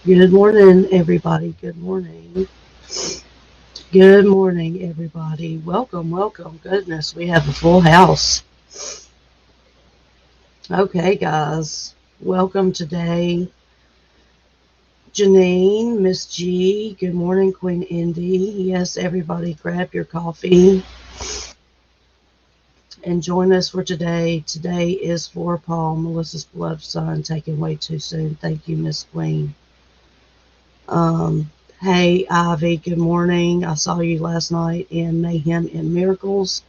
Good morning, everybody. Good morning. Good morning, everybody. Welcome, welcome. Goodness, we have a full house. Okay, guys. Welcome today. Janine, Miss G. Good morning, Queen Indy. Yes, everybody, grab your coffee and join us for today. Today is for Paul, Melissa's beloved son, taken way too soon. Thank you, Miss Queen. Hey, Ivy, good morning. I saw you last night in Mayhem and Miracles.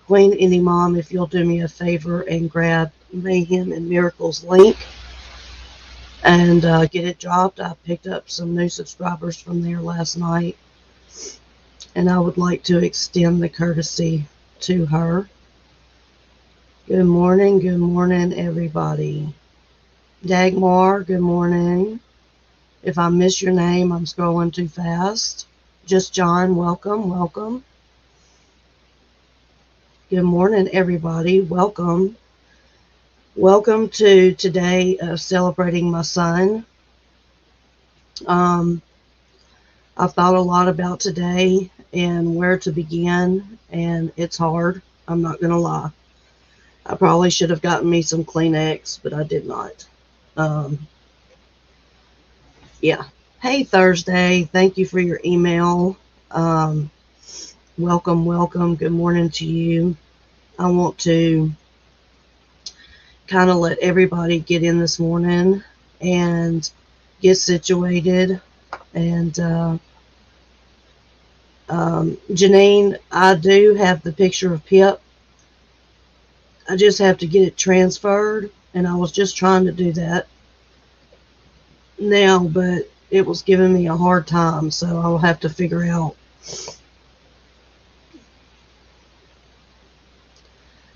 Queen Indie Mom, if you'll do me a favor and grab Mayhem and Miracles link and get it dropped. I picked up some new subscribers from there last night, and I would like to extend the courtesy to her. Good morning, everybody. Dagmar, good morning. If I miss your name, I'm scrolling too fast. Just John, welcome, welcome. Good morning, everybody. Welcome. Welcome to today of celebrating my son. I've thought a lot about today and where to begin, and it's hard. I'm not going to lie. I probably should have gotten me some Kleenex, but I did not. Yeah. Hey, Thursday. Thank you for your email. Welcome, welcome. Good morning to you. I want to kind of let everybody get in this morning and get situated. And Janine, I do have the picture of Pip. I just have to get it transferred, and I was just trying to do that now, but it was giving me a hard time, so I'll have to figure out.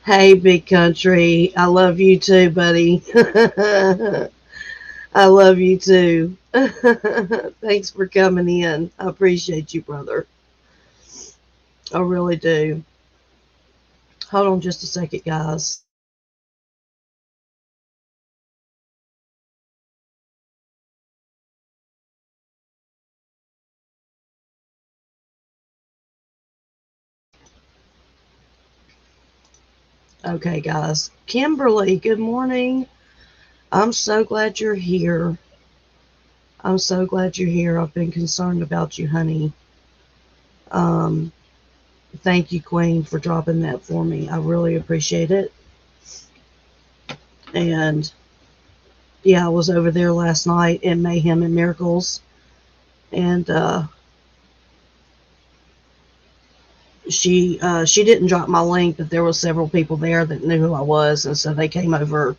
Hey, Big Country, I love you too, buddy. I love you too. Thanks for coming in. I appreciate you, brother. I really do. Hold on just a second, guys. Okay, guys. Kimberly, good morning. I'm so glad you're here. I'm so glad you're here. I've been concerned about you, honey. Um, Thank you, Queen, for dropping that for me. I really appreciate it. And yeah, I was over there last night in Mayhem and Miracles, and she didn't drop my link, but there was several people there that knew who I was, and so they came over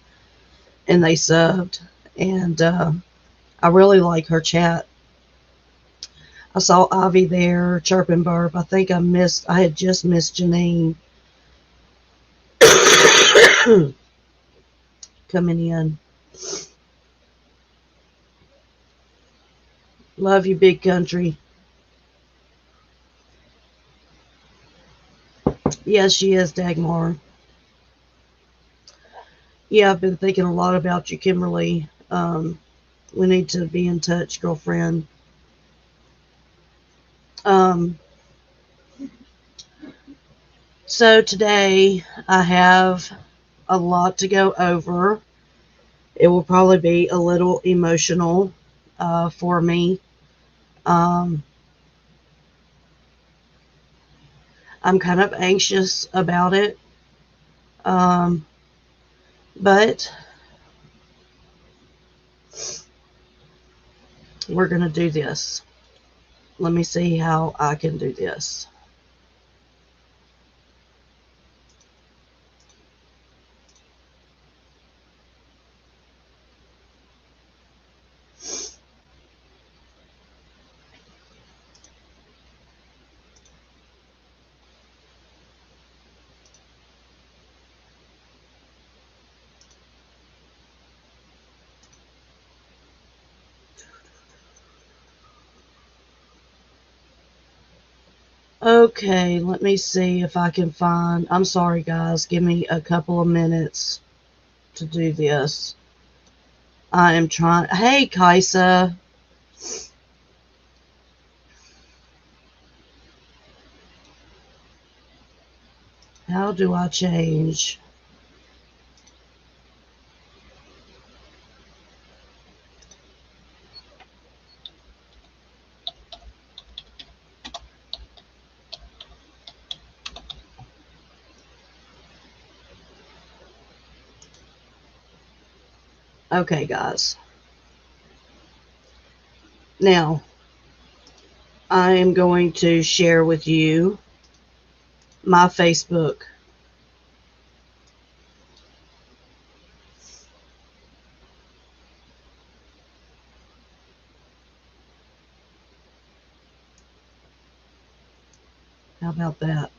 and they subbed, and I really like her chat. I saw Ivy there, chirping Burp. I think I had just missed Janine coming in. Love you, Big Country. Yes, she is, Dagmar. Yeah, I've been thinking a lot about you, Kimberly. We need to be in touch, girlfriend. Um, so today I have a lot to go over. It will probably be a little emotional for me. Um, I'm kind of anxious about it. Um, but we're going to do this. Let me see how I can do this. Okay, let me see if I can find. I'm sorry, guys. Give me a couple of minutes to do this. I am trying. Hey, Kaisa. How do I change? Okay, guys. Now, I am going to share with you my Facebook. How about that?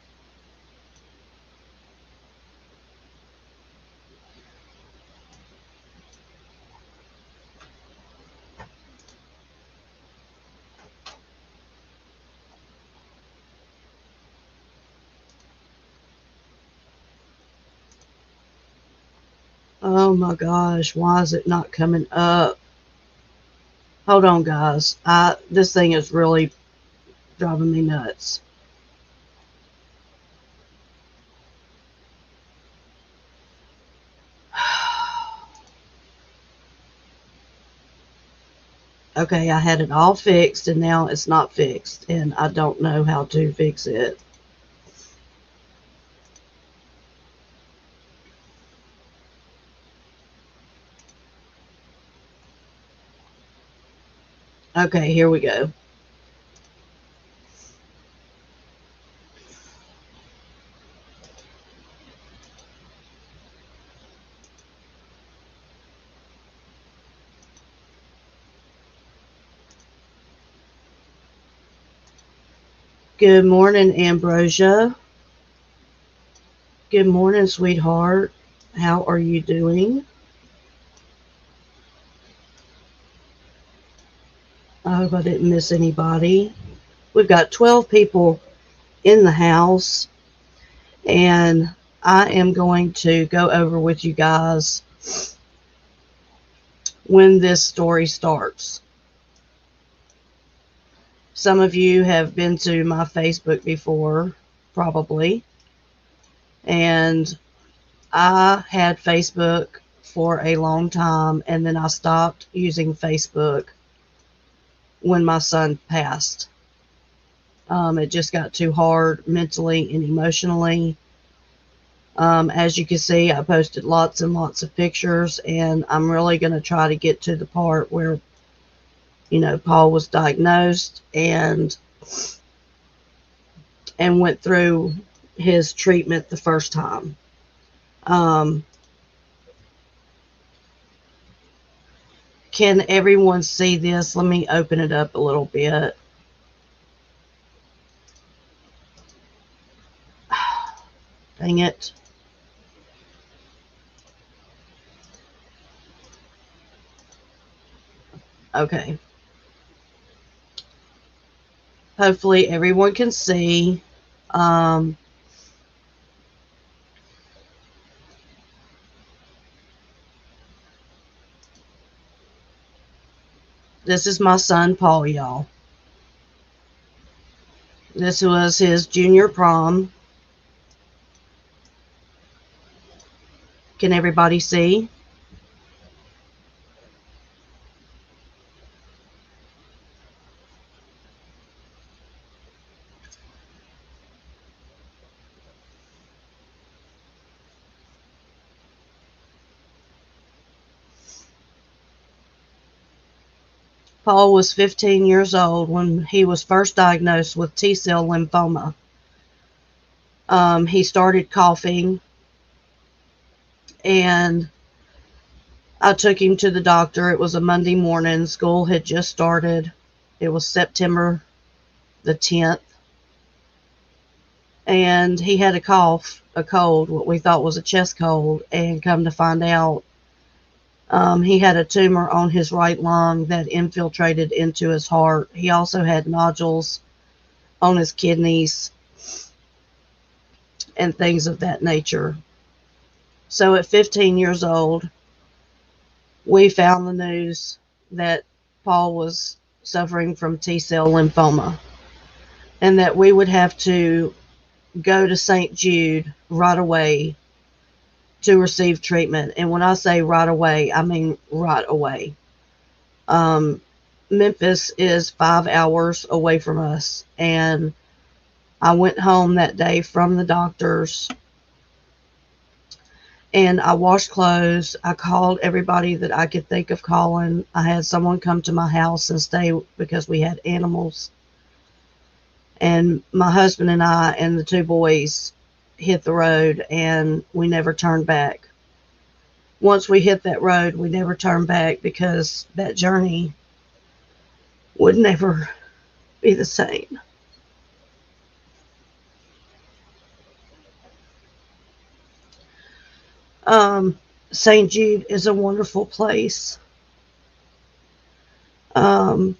Oh my gosh, why is it not coming up? Hold on, guys. This thing is really driving me nuts. Okay, I had it all fixed and now it's not fixed and I don't know how to fix it. Okay, here we go. Good morning, Ambrosia. Good morning, sweetheart. How are you doing? I hope I didn't miss anybody. We've got 12 people in the house, and I am going to go over with you guys when this story starts. Some of you have been to my Facebook before, probably, and I had Facebook for a long time, and then I stopped using Facebook when my son passed. It just got too hard mentally and emotionally. As you can see, I posted lots and lots of pictures, and I'm really going to try to get to the part where, Paul was diagnosed and went through his treatment the first time. Can everyone see this? Let me open it up a little bit. Dang it. Okay. Hopefully everyone can see. This is my son, Paul, y'all. This was his junior prom. Can everybody see? Paul was 15 years old when he was first diagnosed with T-cell lymphoma. He started coughing, and I took him to the doctor. It was a Monday morning. School had just started. It was September the 10th. And he had a cough, a cold, what we thought was a chest cold, and come to find out, he had a tumor on his right lung that infiltrated into his heart. He also had nodules on his kidneys and things of that nature. So at 15 years old, we found the news that Paul was suffering from T-cell lymphoma, and that we would have to go to St. Jude right away to receive treatment. And when I say right away, I mean right away. Memphis is 5 hours away from us, and I went home that day from the doctor's, and I washed clothes. I called everybody that I could think of calling. I had someone come to my house and stay because we had animals. And my husband and I and the two boys hit the road, and we never turned back. Once we hit that road, we never turned back, because that journey would never be the same. St. Jude is a wonderful place. Um,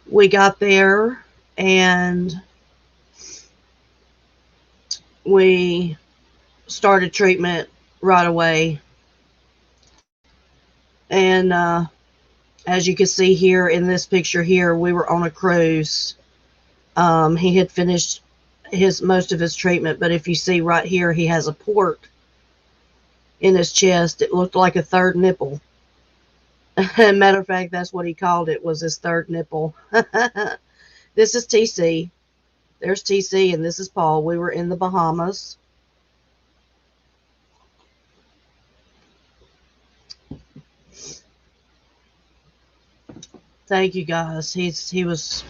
we got there, and we started treatment right away. And as you can see here in this picture here, we were on a cruise. He had finished most of his treatment, but if you see right here, he has a port in his chest. It looked like a third nipple. Matter of fact, that's what he called it, was his third nipple. This is TC. There's TC, and this is Paul. We were in the Bahamas. Thank you, guys. He was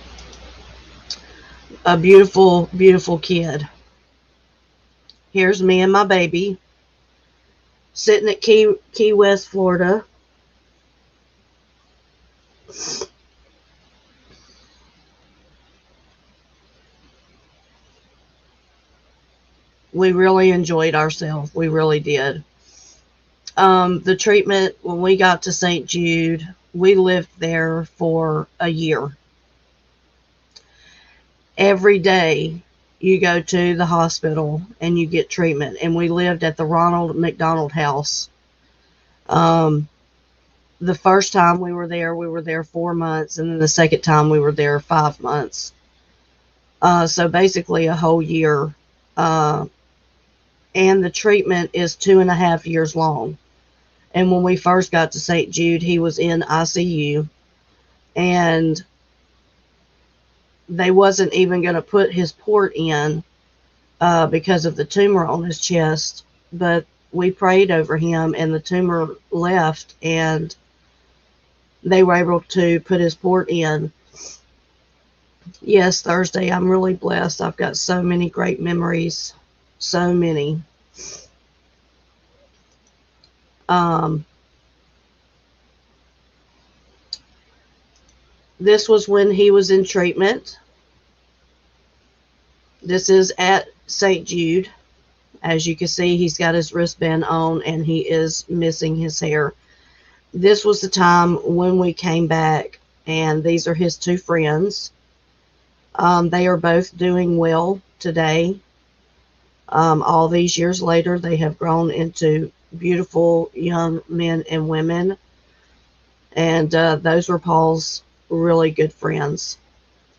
a beautiful, beautiful kid. Here's me and my baby sitting at Key West, Florida. We really enjoyed ourselves. We really did. The treatment, when we got to St. Jude, we lived there for a year. Every day you go to the hospital and you get treatment. And we lived at the Ronald McDonald House. The first time we were there 4 months, and then the second time we were there 5 months. So basically a whole year. And the treatment is 2.5 years long. And when we first got to St. Jude, he was in ICU, and they wasn't even going to put his port in because of the tumor on his chest. But we prayed over him, and the tumor left, and they were able to put his port in. Yes, Thursday, I'm really blessed. I've got so many great memories. So many. This was when he was in treatment. This is at St. Jude. As you can see, he's got his wristband on, and he is missing his hair. This was the time when we came back, and these are his two friends. They are both doing well today. All these years later, they have grown into beautiful young men and women. And those were Paul's really good friends.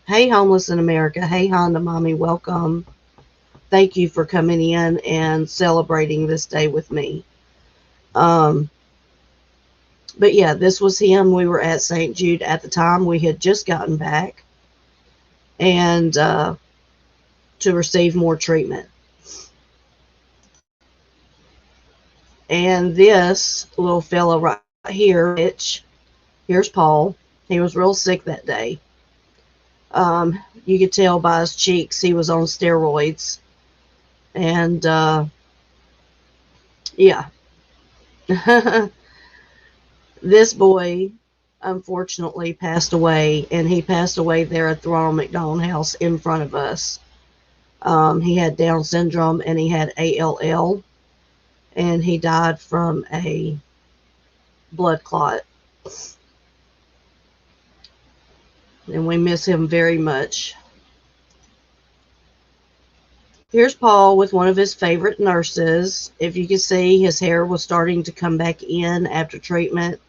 Hey, Homeless in America. Hey, Honda Mommy, welcome. Thank you for coming in and celebrating this day with me. But yeah, this was him. We were at St. Jude at the time. We had just gotten back, and to receive more treatment. And this little fella right here, here's Paul. He was real sick that day. You could tell by his cheeks he was on steroids. And yeah. This boy unfortunately passed away, and he passed away there at the Ronald McDonald House in front of us. He had Down syndrome, and he had ALL, and he died from a blood clot. And we miss him very much. Here's Paul with one of his favorite nurses. If you can see, his hair was starting to come back in after treatment,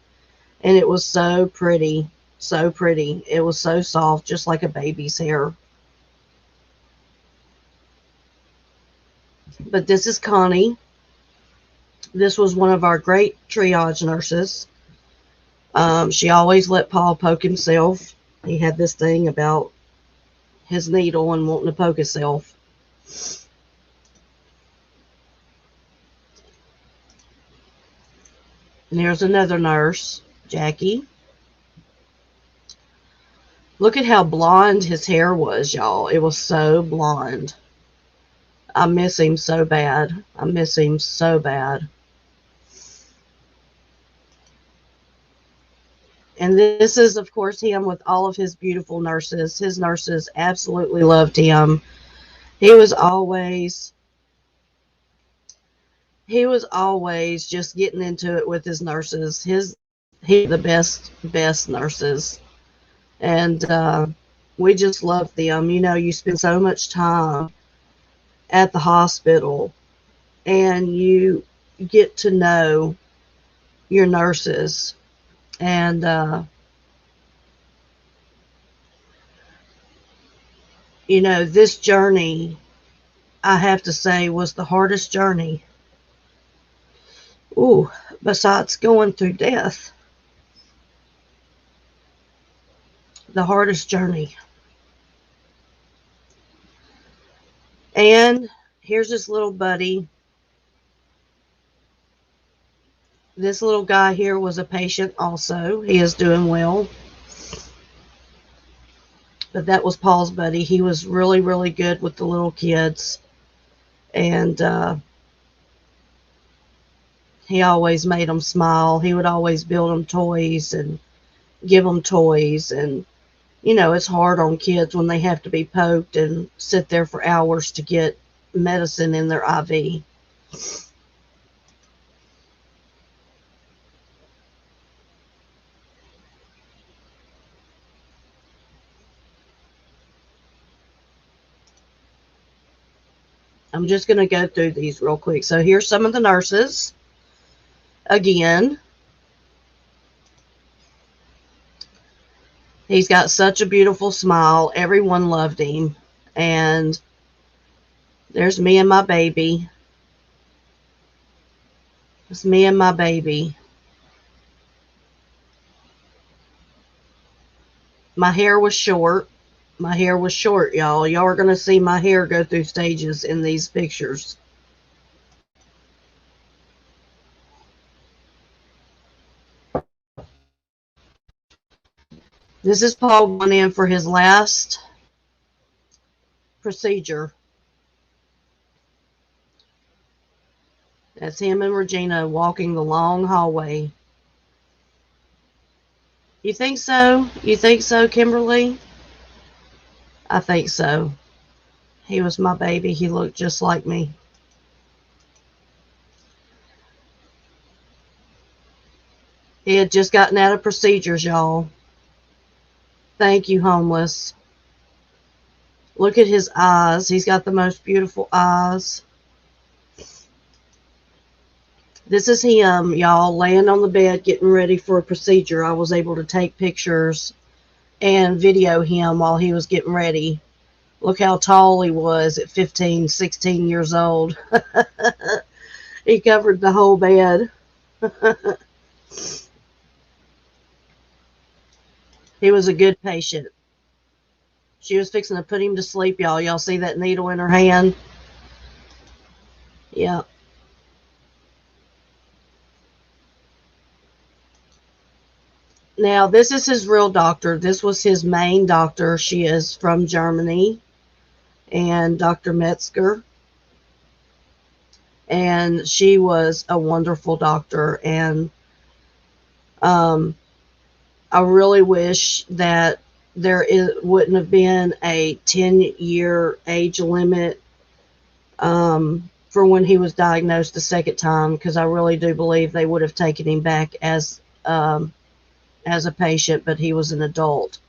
and it was so pretty, so pretty. It was so soft, just like a baby's hair. But this is Connie. This was one of our great triage nurses. She always let Paul poke himself. He had this thing about his needle and wanting to poke himself. And here's another nurse, Jackie. Look at how blonde his hair was, y'all. It was so blonde. I miss him so bad. I miss him so bad. And this is, of course, him with all of his beautiful nurses. His nurses absolutely loved him. He was always just getting into it with his nurses. He the best nurses. And we just loved them. You know, you spend so much time at the hospital and you get to know your nurses. And you know, this journey, I have to say, was the hardest journey. Ooh, besides going through death, the hardest journey. And here's this little buddy. This little guy here was a patient also. He is doing well. But that was Paul's buddy. He was really, really good with the little kids. And he always made them smile. He would always build them toys and give them toys. And, you know, it's hard on kids when they have to be poked and sit there for hours to get medicine in their IV. I'm just going to go through these real quick. So here's some of the nurses. Again, he's got such a beautiful smile. Everyone loved him. And there's me and my baby. It's me and my baby. My hair was short. My hair was short, y'all. Y'all are going to see my hair go through stages in these pictures. This is Paul going in for his last procedure. That's him and Regina walking the long hallway. You think so? You think so, Kimberly? I think so. He was my baby. He looked just like me. He had just gotten out of procedures, y'all. Thank you, homeless. Look at his eyes. He's got the most beautiful eyes. This is him, y'all, laying on the bed getting ready for a procedure. I was able to take pictures and video him while he was getting ready. Look how tall he was at 15, 16 years old. He covered the whole bed. He was a good patient. She was fixing to put him to sleep, y'all. Y'all see that needle in her hand? Yeah. Now, this is his real doctor. This was his main doctor. She is from Germany, and Dr. Metzger. And she was a wonderful doctor. And I really wish that wouldn't have been a 10-year age limit for when he was diagnosed the second time, because I really do believe they would have taken him back as a patient, but he was an adult,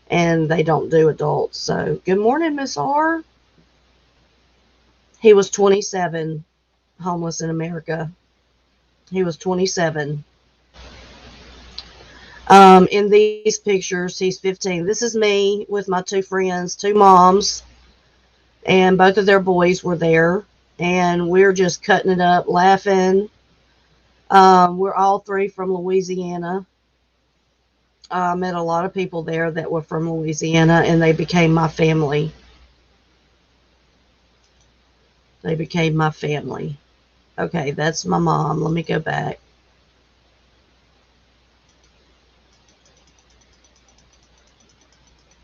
and they don't do adults. So, good morning, Miss R. He was 27, homeless in America. He was 27. In these pictures, he's 15. This is me with my two friends, two moms, and both of their boys were there. And we're just cutting it up, laughing. We're all three from Louisiana. I met a lot of people there that were from Louisiana, and they became my family. They became my family. Okay, that's my mom. Let me go back.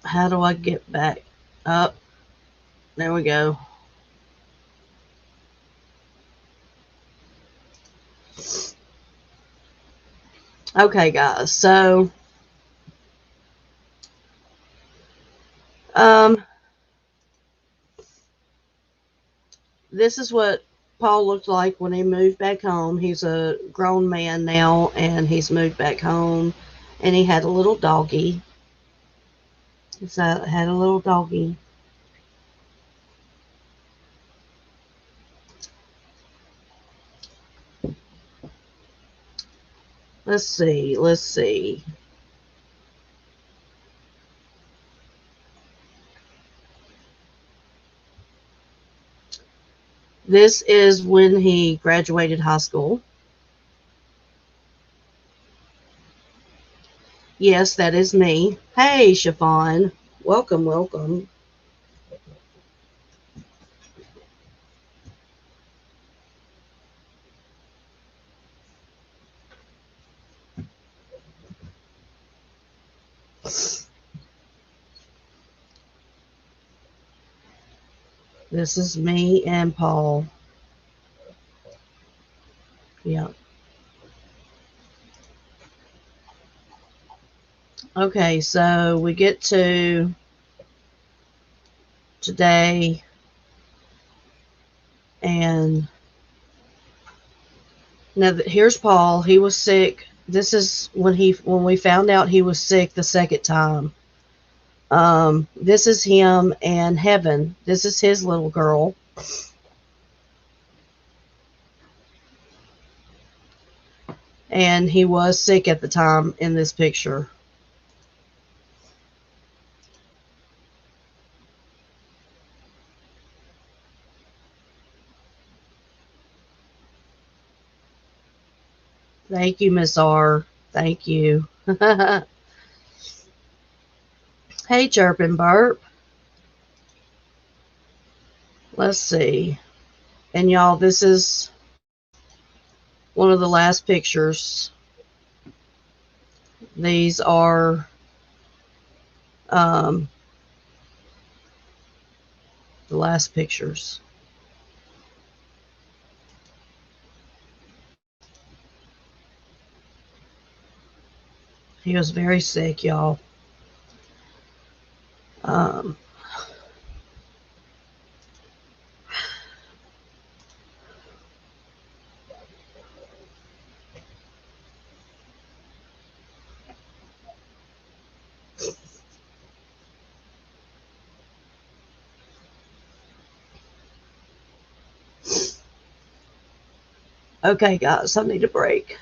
How do I get back up? There we go. Okay, guys. So, um, this is what Paul looked like when he moved back home. He's a grown man now, and he's moved back home, and he had a little doggy. So, had a little doggy. Let's see. Let's see. This is when he graduated high school. Yes, that is me. Hey, Chiffon. Welcome, welcome. This is me and Paul. Yeah. Okay, so we get to today, and now here's Paul. He was sick. This is when we found out he was sick the second time. This is him and Heaven. This is his little girl. And he was sick at the time in this picture. Thank you, Miss R. Thank you. Hey, Chirp and Burp. Let's see. And y'all, this is one of the last pictures. These are the last pictures. He was very sick, y'all. Um, okay, guys, I need a break.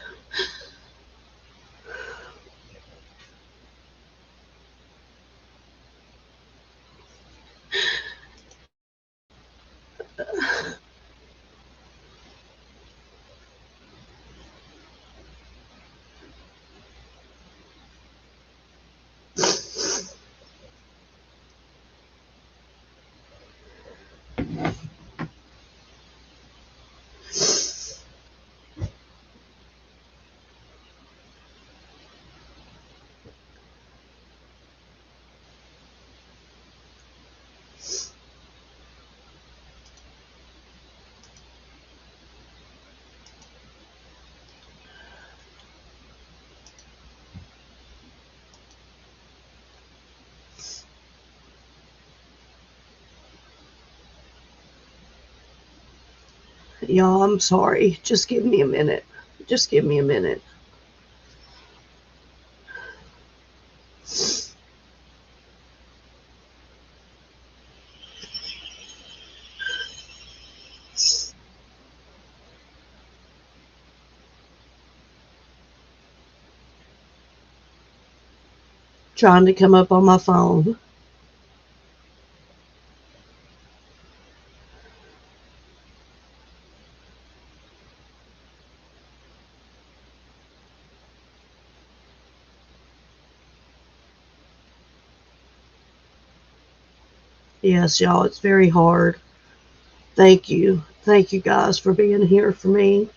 Y'all, I'm sorry. Just give me a minute. Just give me a minute. trying to come up on my phone. Yes, y'all, it's very hard. Thank you. Thank you guys for being here for me.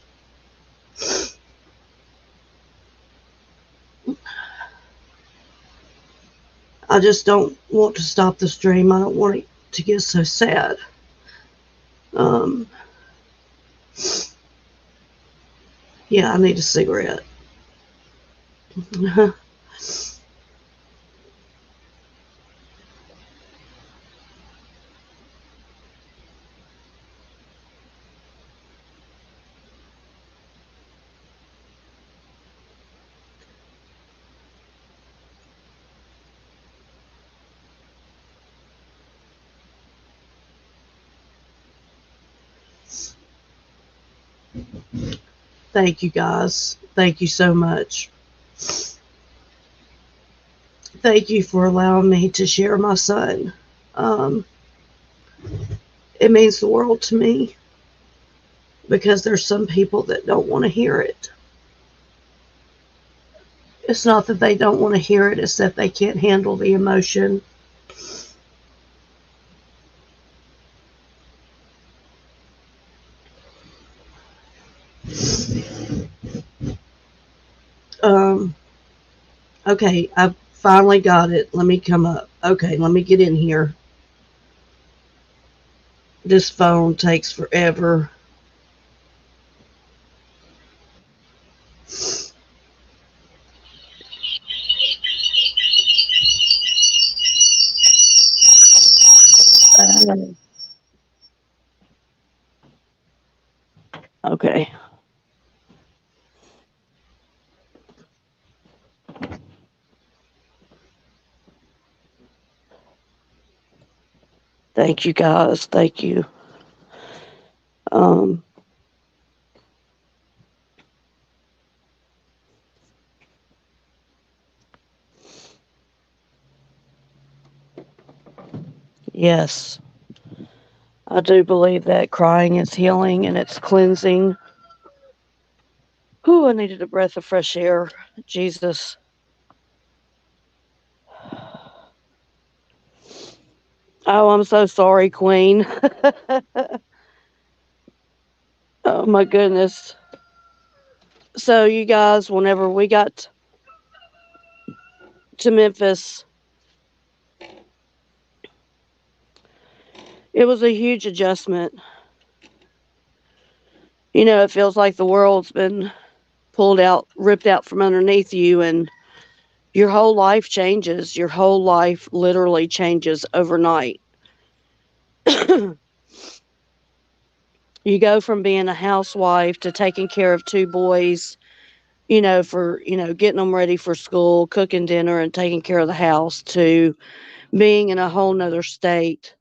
I just don't want to stop the stream. I don't want it to get so sad. Um, yeah, I need a cigarette. Thank you guys. Thank you so much. Thank you for allowing me to share my son. Um, it means the world to me because there's some people that don't want to hear it. It's not that they don't want to hear it, it's that they can't handle the emotion. Um, okay, I finally got it. Let me come up. Okay, let me get in here. This phone takes forever. Okay. Thank you guys. Thank you. Um, yes, I do believe that crying is healing and it's cleansing. Whew, I needed a breath of fresh air. Jesus. Oh, I'm so sorry, Queen. Oh my goodness. So you guys, whenever we got to Memphis, it was a huge adjustment. You know, it feels like the world's been pulled out, ripped out from underneath you, and your whole life changes. Your whole life literally changes overnight. You go from being a housewife to taking care of two boys, getting them ready for school, cooking dinner, and taking care of the house, to being in a whole nother state,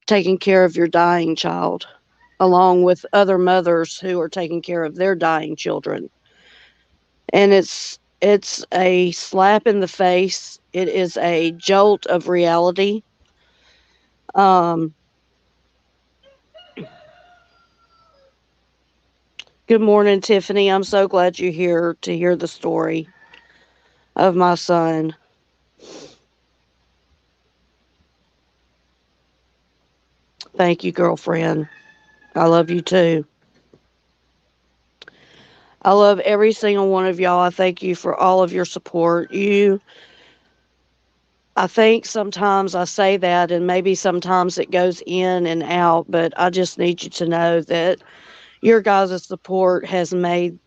taking care of your dying child, along with other mothers who are taking care of their dying children. And it's a slap in the face. It is a jolt of reality. Um, Good morning, Tiffany. I'm so glad you're here to hear the story of my son. Thank you, girlfriend. I love you too. I love every single one of y'all. I thank you for all of your support. I think sometimes I say that, and maybe sometimes it goes in and out, but I just need you to know that your guys' support has made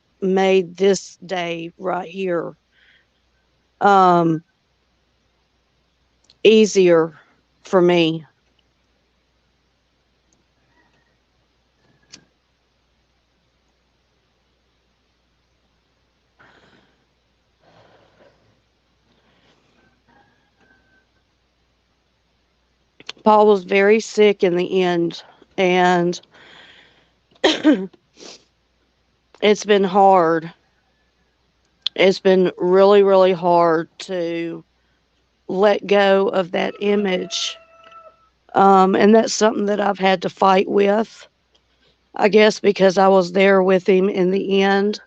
this day right here um easier for me. Paul was very sick in the end, and it's been hard. It's been really, really hard to let go of that image. And that's something that I've had to fight with, I guess, because I was there with him in the end.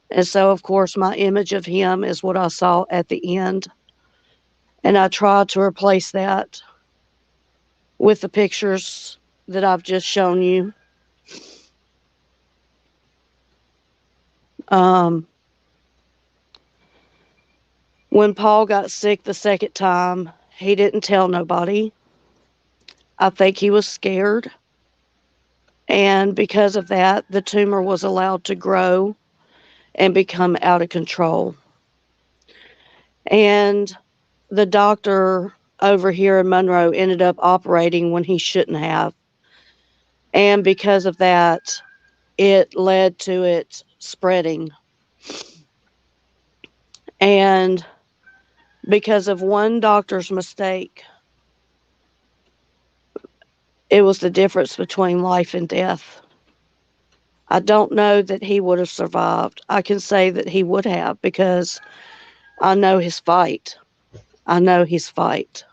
And so, of course, my image of him is what I saw at the end. And I tried to replace that with the pictures that I've just shown you. Um, when Paul got sick the second time, he didn't tell nobody. I think he was scared. And because of that, the tumor was allowed to grow and become out of control. And the doctor over here in Monroe ended up operating when he shouldn't have. And because of that, it led to it spreading. And because of one doctor's mistake, it was the difference between life and death. I don't know that he would have survived. I can say that he would have because I know his fight. I know his fight.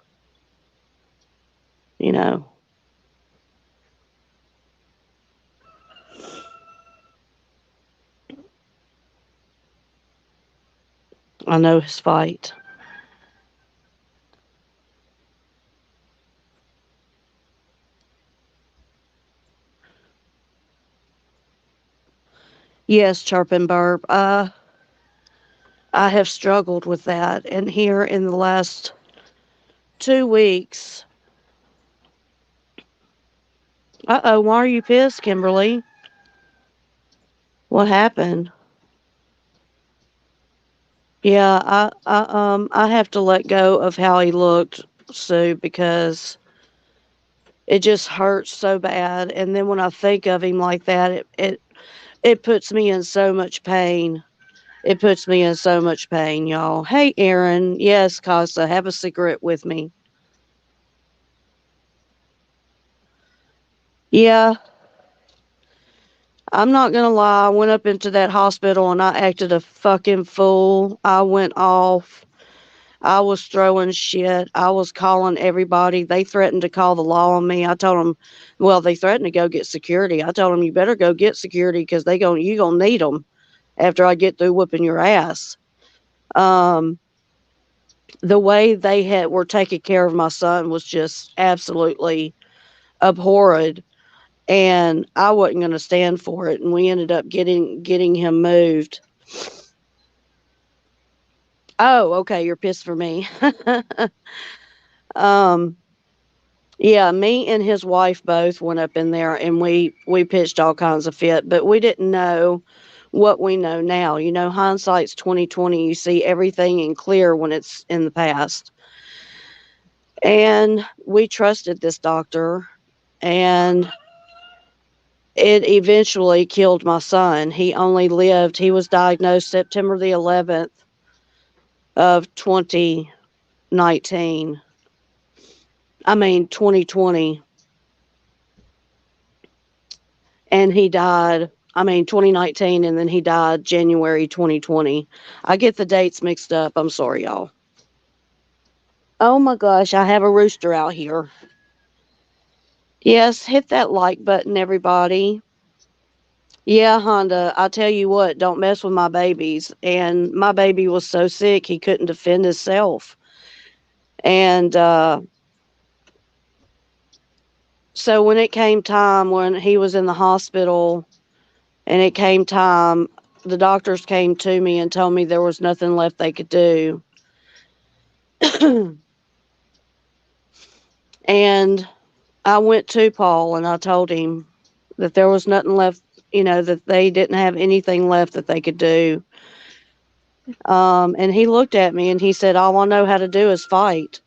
You know, I know his fight. Yes, Chirp and Burp. I have struggled with that. And here in the last 2 weeks, why are you pissed, Kimberly? What happened? Yeah, I have to let go of how he looked, Sue, because it just hurts so bad. And then when I think of him like that, it puts me in so much pain. It puts me in so much pain, y'all. Hey, Aaron. Yes, Casa, have a cigarette with me. Yeah, I'm not gonna lie. I went up into that hospital and I acted a fucking fool. I went off. I was throwing shit. I was calling everybody. They threatened to call the law on me. I told them, well, they threatened to go get security. I told them, you better go get security because you gonna need them after I get through whooping your ass. Um, the way were taking care of my son was just absolutely abhorrent, and I wasn't going to stand for it. And we ended up getting him moved. Oh, okay, you're pissed for me. um, yeah, me and his wife both went up in there, and we pitched all kinds of fit, but we didn't know what we know now. You know, hindsight's 2020. You see everything in clear when it's in the past. And we trusted this doctor, and it eventually killed my son. He was diagnosed September the 11th of 2019. I mean, 2020. And he died, 2019, and then he died January 2020. I get the dates mixed up. I'm sorry, y'all. Oh my gosh, I have a rooster out here. Yes, hit that like button, everybody. Yeah, Honda, I tell you what, don't mess with my babies. And my baby was so sick he couldn't defend himself. And so when it came time, when he was in the hospital, and it came time, the doctors came to me and told me there was nothing left they could do. And I went to Paul and I told him that there was nothing left, that they didn't have anything left that they could do. And he looked at me and he said, all I know how to do is fight.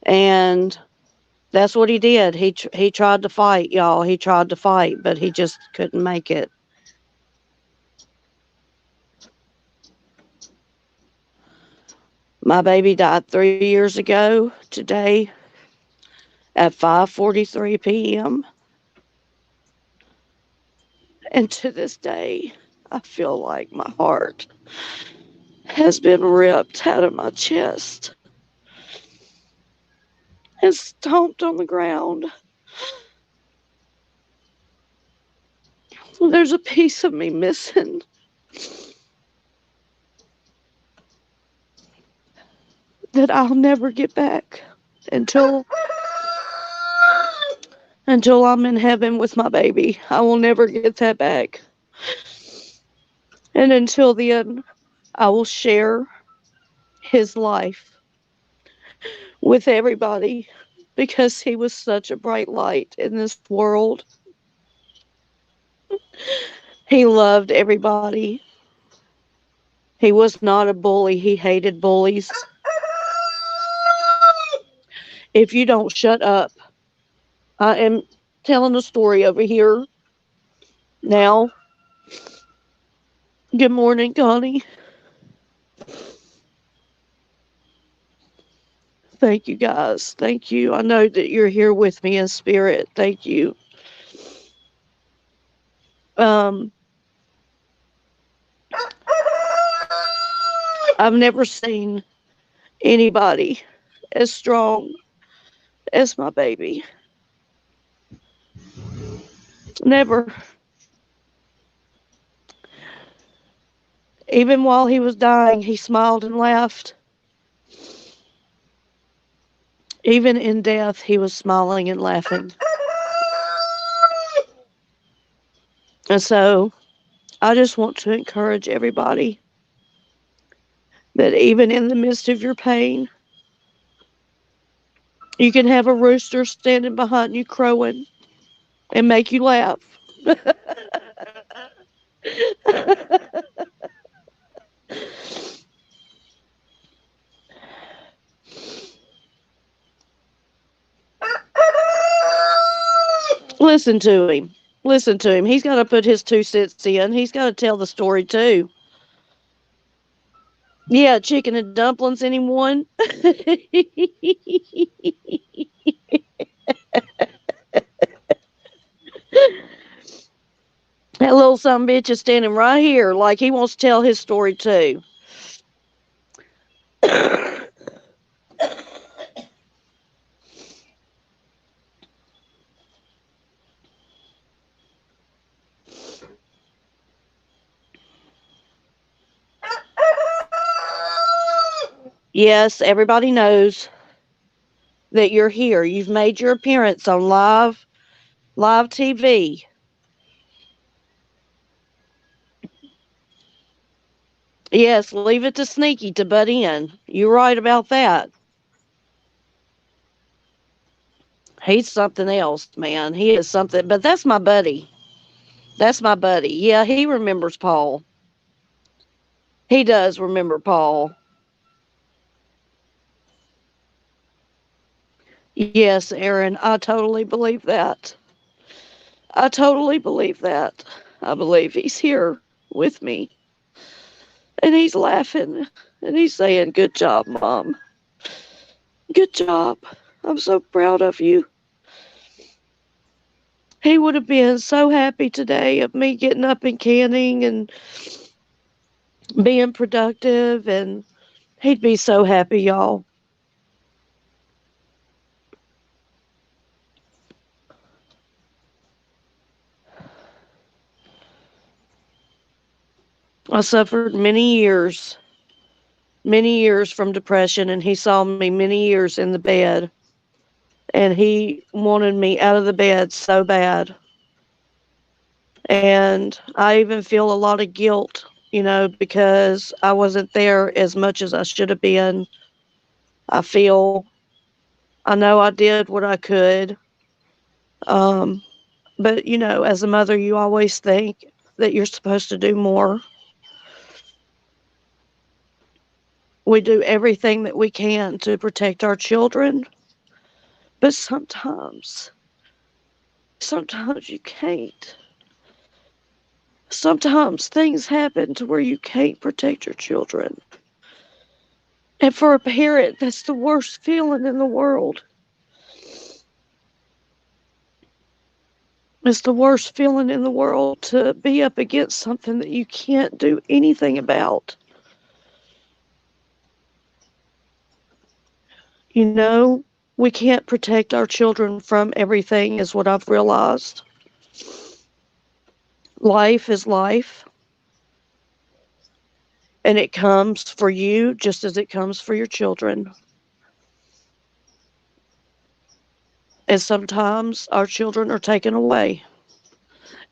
And that's what he did. He tried to fight, y'all. He tried to fight, but he just couldn't make it. My baby died 3 years ago today at 5:43 p.m. And to this day, I feel like my heart has been ripped out of my chest and stomped on the ground. There's a piece of me missing. That I'll never get back until I'm in heaven with my baby. I will never get that back. And until then, I will share his life with everybody because he was such a bright light in this world. He loved everybody. He was not a bully. He hated bullies. If you don't shut up, I am telling a story over here now. Good morning, Connie. Thank you, guys. Thank you. I know that you're here with me in spirit. Thank you. Um, I've never seen anybody as strong as my baby. Never. Even while he was dying, he smiled and laughed. Even in death, he was smiling and laughing. And so I just want to encourage everybody that even in the midst of your pain, you can have a rooster standing behind you crowing and make you laugh. Listen to him. Listen to him. He's got to put his 2 cents in. He's got to tell the story too. Yeah, chicken and dumplings, anyone? That little son bitch is standing right here like he wants to tell his story too. Yes, everybody knows that you're here. You've made your appearance on live TV. Yes, leave it to Sneaky to butt in. You're right about that. He's something else, man. He is something, but that's my buddy. That's my buddy. Yeah, he remembers Paul. He does remember Paul. Yes, Aaron, I totally believe that. I totally believe that. I believe he's here with me. And he's laughing. And he's saying, "Good job, Mom. Good job. I'm so proud of you." He would have been so happy today of me getting up and canning and being productive. And he'd be so happy, y'all. I suffered many years from depression, and he saw me many years in the bed. And he wanted me out of the bed so bad. And I even feel a lot of guilt, because I wasn't there as much as I should have been. I know I did what I could. Um, but, as a mother, you always think that you're supposed to do more. We do everything that we can to protect our children, but sometimes you can't. Sometimes things happen to where you can't protect your children. And for a parent, that's the worst feeling in the world. It's the worst feeling in the world to be up against something that you can't do anything about. You know, we can't protect our children from everything, is what I've realized. Life is life, and it comes for you just as it comes for your children. And sometimes our children are taken away,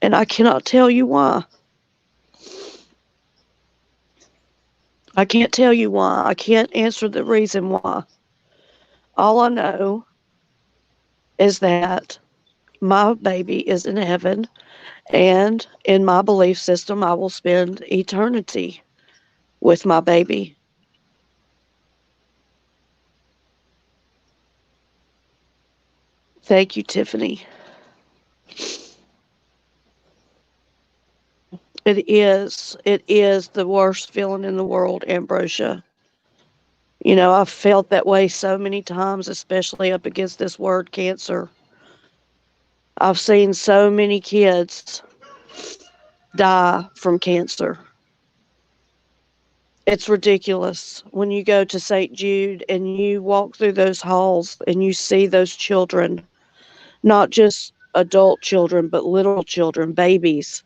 and I cannot tell you why. I can't tell you why. I can't answer the reason why. All I know is that my baby is in heaven, and in my belief system, I will spend eternity with my baby. Thank you, Tiffany. It is the worst feeling in the world, Ambrosia. You know, I've felt that way so many times, especially up against this word cancer. I've seen so many kids die from cancer. It's ridiculous when you go to St. Jude and you walk through those halls and you see those children, not just adult children, but little children, babies.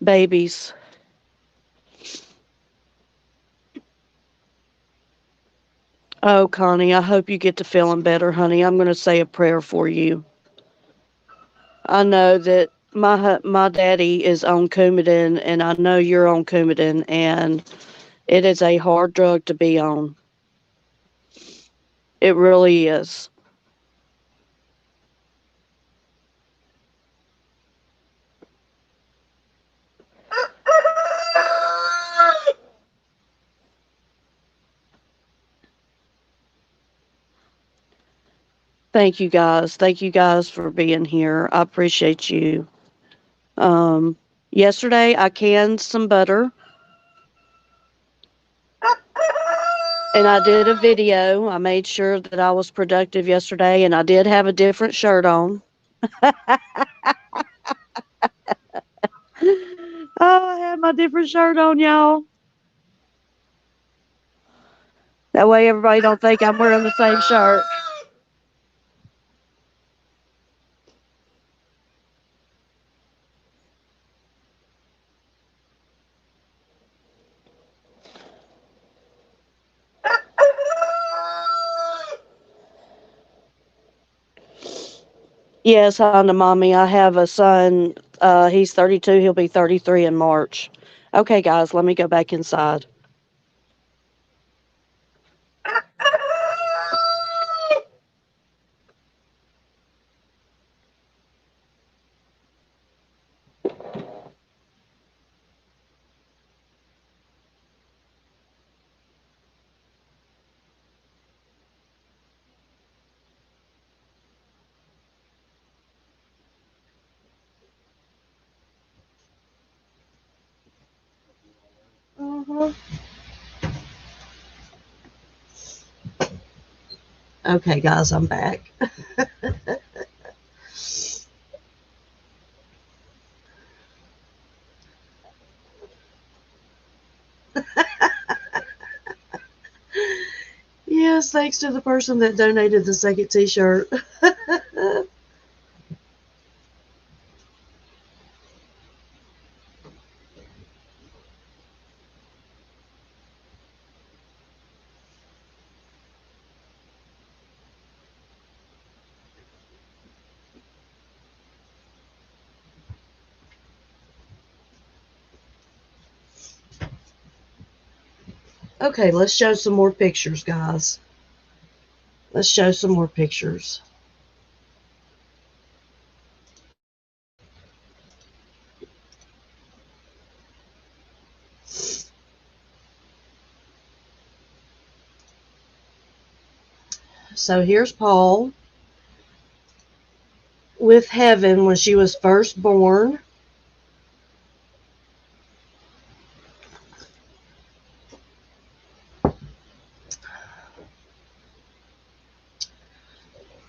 Babies. Oh, Connie, I hope you get to feeling better, honey. I'm going to say a prayer for you. I know that my daddy is on Coumadin, and I know you're on Coumadin, and it is a hard drug to be on. It really is. Thank you guys. Thank you guys for being here. I appreciate you. Um, Yesterday I canned some butter and I did a video. I made sure that I was productive yesterday, and I did have a different shirt on. Oh, I had my different shirt on, y'all. That way everybody don't think I'm wearing the same shirt. Yes, Honda Mommy. I have a son. He's 32. He'll be 33 in March. Okay, guys, let me go back inside. Uh-huh. Okay, guys, I'm back. Yes, thanks to the person that donated the second t-shirt. Okay, let's show some more pictures, guys. Let's show some more pictures. So here's Paul with Heaven when she was first born.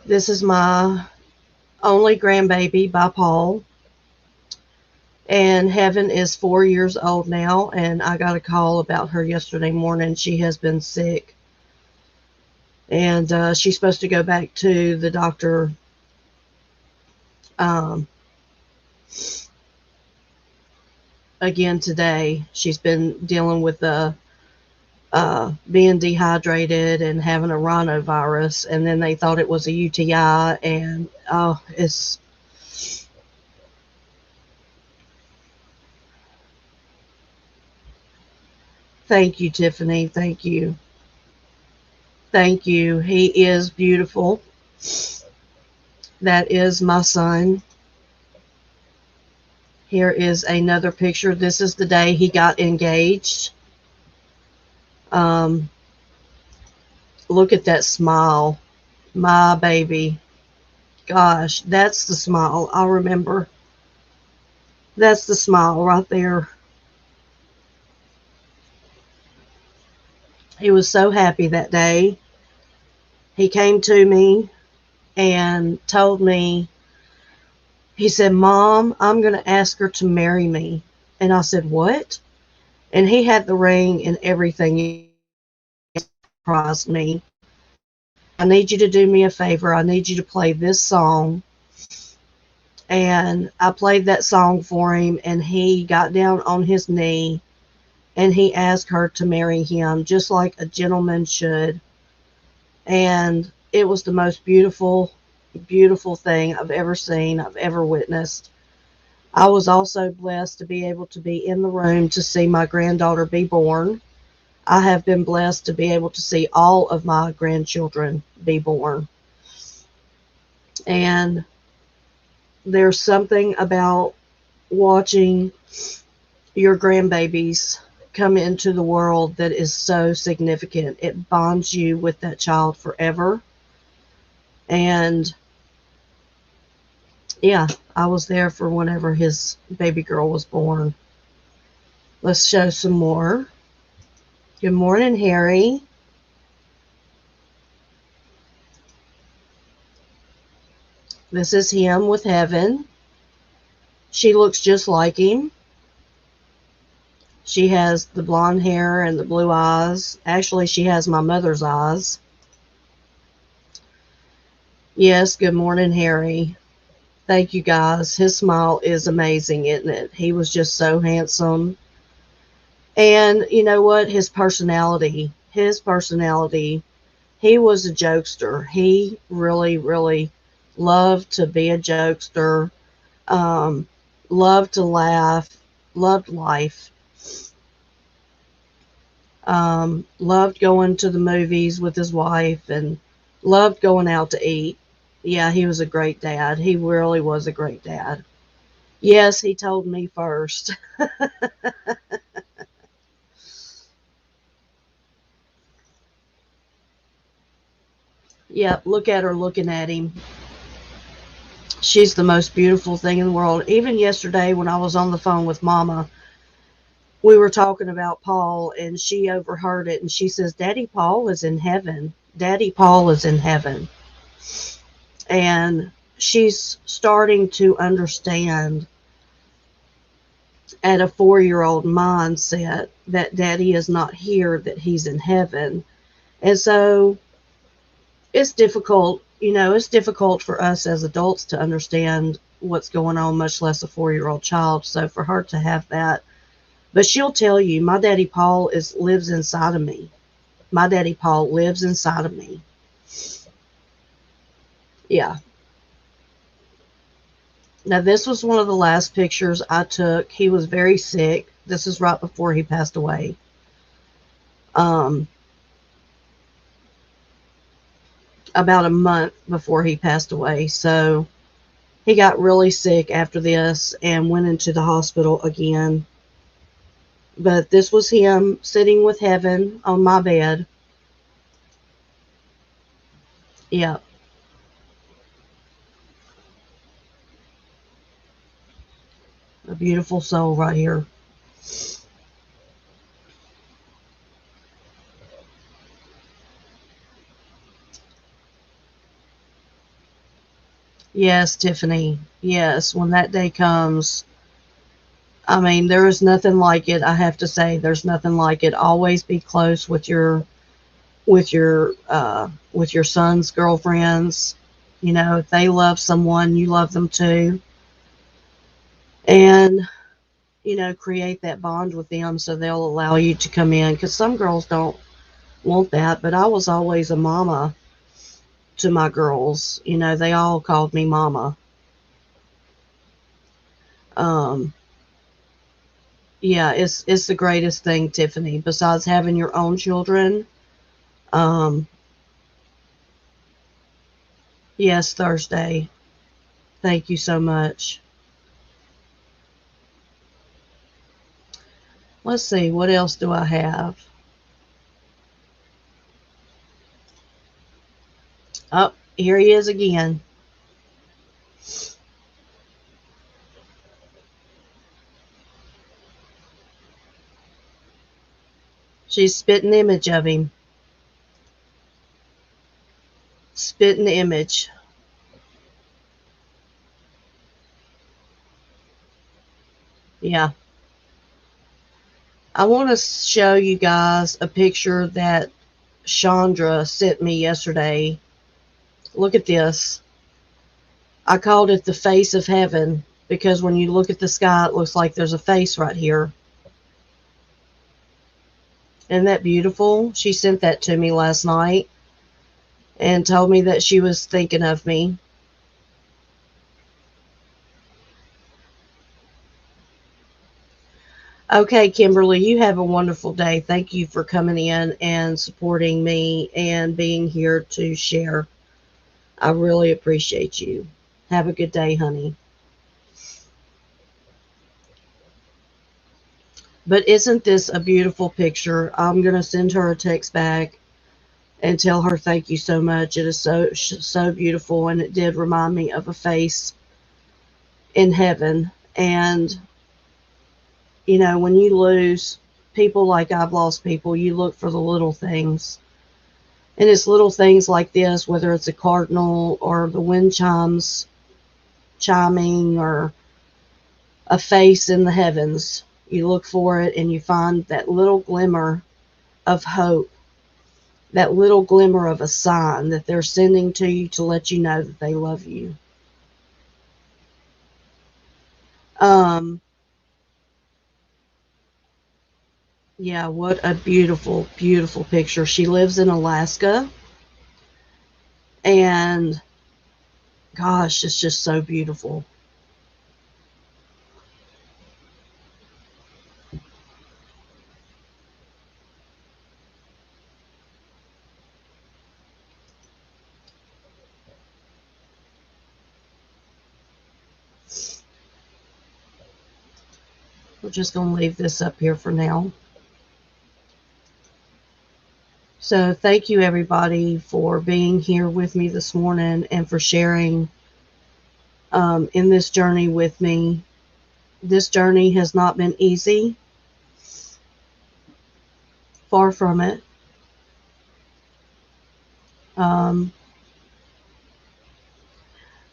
This is my only grandbaby by Paul. And Heaven is 4 years old now, and I got a call about her yesterday morning. She has been sick, and she's supposed to go back to the doctor um, again today. She's been dealing with the being dehydrated and having a rhinovirus, and then they thought it was a UTI, and it's thank you, Tiffany. Thank you. Thank you. He is beautiful. That is my son. Here is another picture. This is the day he got engaged. Um, Look at that smile. My baby. Gosh, that's the smile I remember. That's the smile right there. He was so happy that day. He came to me and told me, he said, Mom, I'm going to ask her to marry me. And I said, what? And he had the ring and everything. He surprised me. I need you to do me a favor. I need you to play this song. And I played that song for him, and he got down on his knee and he asked her to marry him just like a gentleman should. And it was the most beautiful, beautiful thing I've ever seen, I've ever witnessed. I was also blessed to be able to be in the room to see my granddaughter be born. I have been blessed to be able to see all of my grandchildren be born. And there's something about watching your grandbabies come into the world that is so significant. It bonds you with that child forever. And yeah, I was there for whenever his baby girl was born. Let's show some more. Good morning, Harry. This is him with Heaven. She looks just like him. She has the blonde hair and the blue eyes. Actually, she has my mother's eyes. Yes, good morning, Harry. Thank you, guys. His smile is amazing, isn't it? He was just so handsome. And you know what? His personality, he was a jokester. He really, really loved to be a jokester, um, loved to laugh, loved life, loved going to the movies with his wife, and loved going out to eat. Yeah, he was a great dad. He really was a great dad. Yes, he told me first. Yep, look at her looking at him. She's the most beautiful thing in the world. Even yesterday when I was on the phone with Mama, we were talking about Paul, and she overheard it, and she says, Daddy Paul is in heaven. Daddy Paul is in heaven. And she's starting to understand at a 4-year-old mindset that Daddy is not here, that he's in heaven. And so it's difficult, it's difficult for us as adults to understand what's going on, much less a 4-year-old child. So for her to have that, but she'll tell you, my daddy Paul lives inside of me. My daddy Paul lives inside of me. Yeah. Now this was one of the last pictures I took. He was very sick. This is right before he passed away. About a month before he passed away. So he got really sick after this and went into the hospital again. But this was him sitting with Heaven on my bed. Yeah. A beautiful soul right here. Yes, Tiffany. Yes, when that day comes, I mean, there is nothing like it. I have to say, there's nothing like it. Always be close with your son's girlfriends. You know, if they love someone, you love them too. And, you know, create that bond with them so they'll allow you to come in. Because some girls don't want that, but I was always a mama to my girls. You know, they all called me mama. Um, yeah, it's the greatest thing, Tiffany. Besides having your own children, um, yes, Thursday. Thank you so much. Let's see, what else do I have? Oh, here he is again. She's spitting image of him. Spitting image. Yeah. I want to show you guys a picture that Chandra sent me yesterday. Look at this. I called it the face of heaven because when you look at the sky, it looks like there's a face right here. Isn't that beautiful? She sent that to me last night and told me that she was thinking of me. Okay, Kimberly, you have a wonderful day. Thank you for coming in and supporting me and being here to share. I really appreciate you. Have a good day, honey. But isn't this a beautiful picture? I'm going to send her a text back and tell her thank you so much. It is so beautiful, and it did remind me of a face in heaven. And you know, when you lose people like I've lost people, you look for the little things. And it's little things like this, whether it's a cardinal or the wind chimes chiming or a face in the heavens. You look for it and you find that little glimmer of hope, that little glimmer of a sign that they're sending to you to let you know that they love you. Um, yeah, what a beautiful, beautiful picture. She lives in Alaska, and gosh, it's just so beautiful. We're just going to leave this up here for now. So thank you everybody for being here with me this morning and for sharing in this journey with me. This journey has not been easy. Far from it. Um,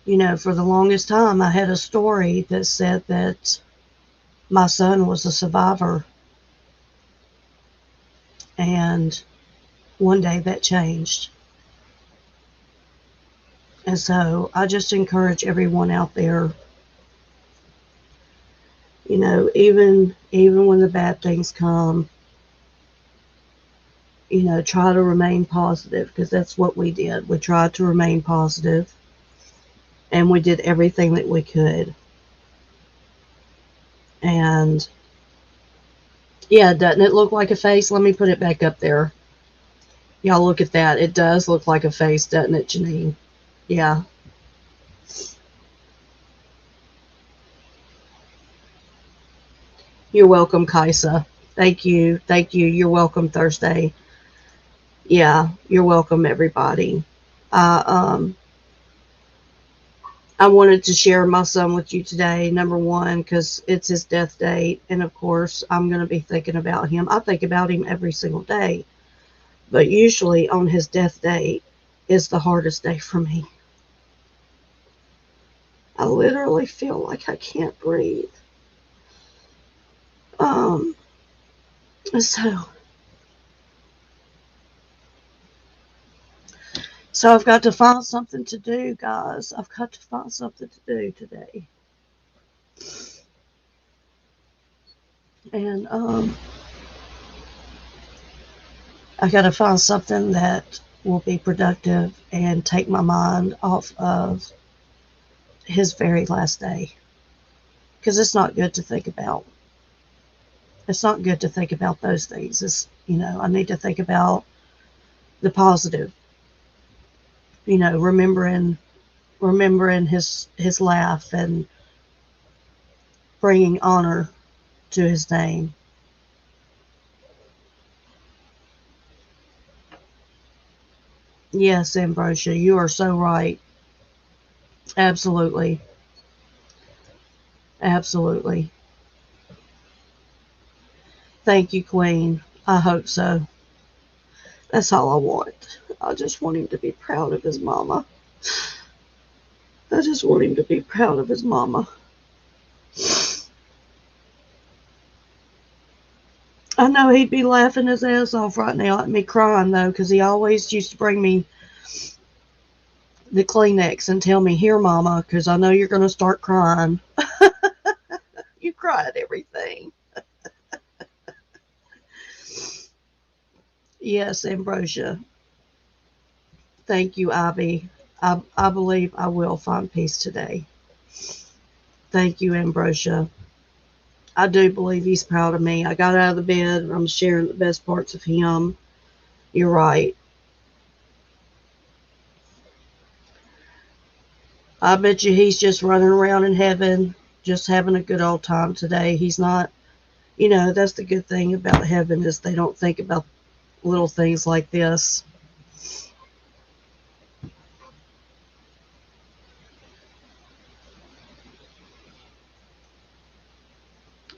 you know, for the longest time, I had a story that said that my son was a survivor. And one day that changed. And so I just encourage everyone out there, you know, even when the bad things come, you know, try to remain positive, because that's what we did. We tried to remain positive, and we did everything that we could. And yeah, doesn't it look like a face? Let me put it back up there. Y'all look at that. It does look like a face, doesn't it, Janine? Yeah. You're welcome, Kaisa. Thank you. Thank you. You're welcome, Thursday. Yeah, you're welcome, everybody. I I wanted to share my son with you today, number one, because it's his death date. And of course, I'm going to be thinking about him. I think about him every single day. But usually on his death date is the hardest day for me. I literally feel like I can't breathe. Um, so, so I've got to find something to do, guys. I've got to find something to do today. And, I got to find something that will be productive and take my mind off of his very last day. Because it's not good to think about. It's not good to think about those things. I need to think about the positive. Remembering his laugh and bringing honor to his name. Yes, Ambrosia, you are so right. Absolutely. Absolutely. Thank you, Queen. I hope so. That's all I want. I just want him to be proud of his mama. I just want him to be proud of his mama. I know he'd be laughing his ass off right now at me crying, though, because he always used to bring me the Kleenex and tell me, "Here, mama, because I know you're going to start crying." You cry at everything. Yes, Ambrosia. Thank you, Ivy. I believe I will find peace today. Thank you, Ambrosia. I do believe he's proud of me. I got out of the bed and I'm sharing the best parts of him. You're right. I bet you he's just running around in heaven, just having a good old time today. He's not, that's the good thing about heaven is they don't think about little things like this.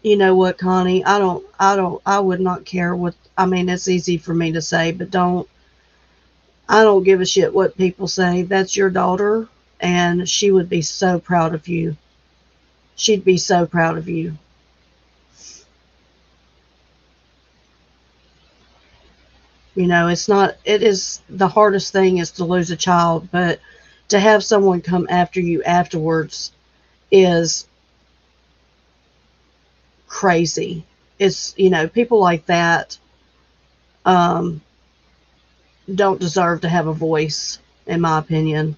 You know what, Connie? I would not care what, I mean, it's easy for me to say, but I don't give a shit what people say. That's your daughter, and she would be so proud of you. She'd be so proud of you. It is the hardest thing is to lose a child, but to have someone come after you afterwards is crazy. People like that um, don't deserve to have a voice, in my opinion.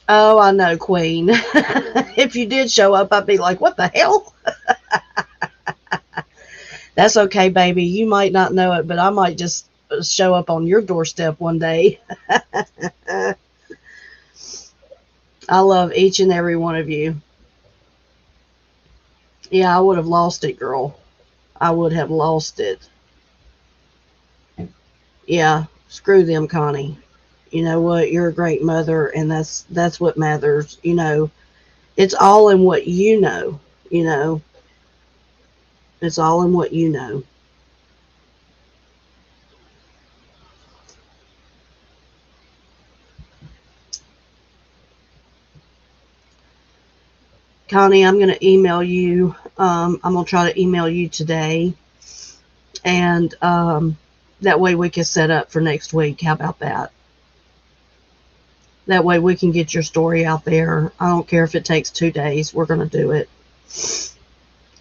Oh, I know, Queen. If you did show up, I'd be like, what the hell? That's okay, baby. You might not know it, but I might just show up on your doorstep one day. I love each and every one of you. Yeah, I would have lost it, girl. I would have lost it. Yeah, screw them, Connie. You know what? You're a great mother, and that's what matters. It's all in what you know. You know, it's all in what you know. Connie, I'm going to email you. I'm going to try to email you today, and that way we can set up for next week. How about that? That way we can get your story out there. I don't care if it takes 2 days. We're going to do it.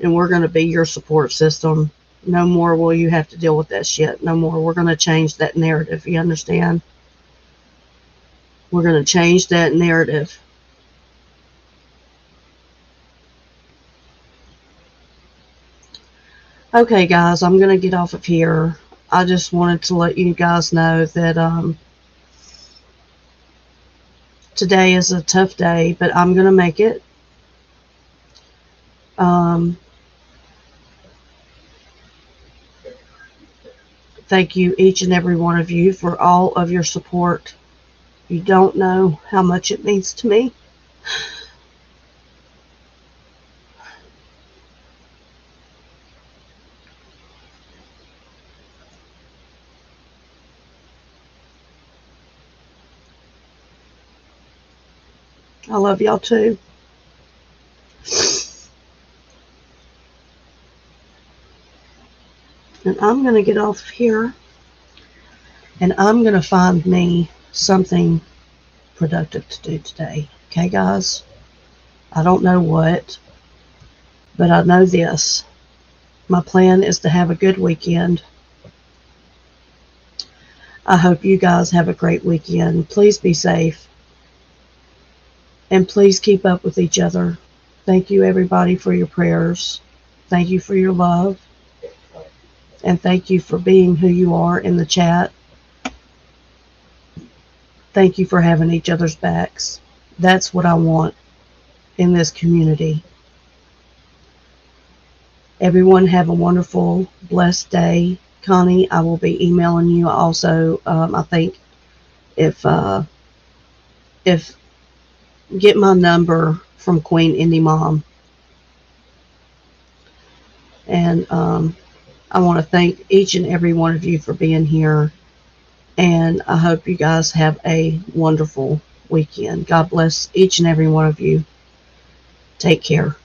And we're going to be your support system. No more will you have to deal with that shit. No more. We're going to change that narrative. You understand? We're going to change that narrative. Okay, guys, I'm going to get off of here. I just wanted to let you guys know that today is a tough day, but I'm going to make it. Um, thank you, each and every one of you, for all of your support. You don't know how much it means to me. I love y'all too. And I'm going to get off here and I'm going to find me something productive to do today. Okay, guys? I don't know what, but I know this. My plan is to have a good weekend. I hope you guys have a great weekend. Please be safe. And please keep up with each other. Thank you, everybody, for your prayers. Thank you for your love. And thank you for being who you are in the chat. Thank you for having each other's backs. That's what I want in this community. Everyone have a wonderful, blessed day. Connie, I will be emailing you also. I think if get my number from Queen Indie Mom. And I want to thank each and every one of you for being here. And I hope you guys have a wonderful weekend. God bless each and every one of you. Take care.